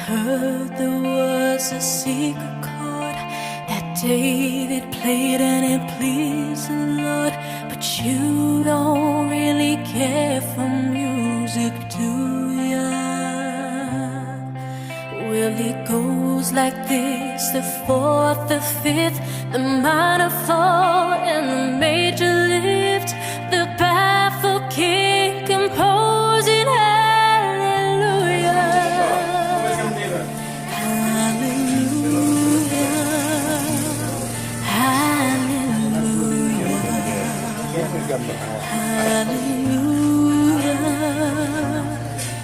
heard there was a secret chord that David played and it pleased the Lord. But you don't really care for music, do ya? Well, it goes like this: the fourth, the fifth, the minor fall, and the major lift. The baffled king composing hallelujah, hallelujah, hallelujah, hallelujah,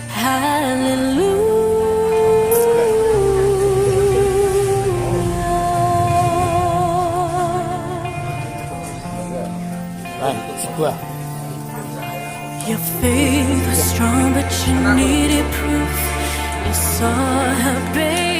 hallelujah. Your faith was strong, but you needed proof. You saw her baby.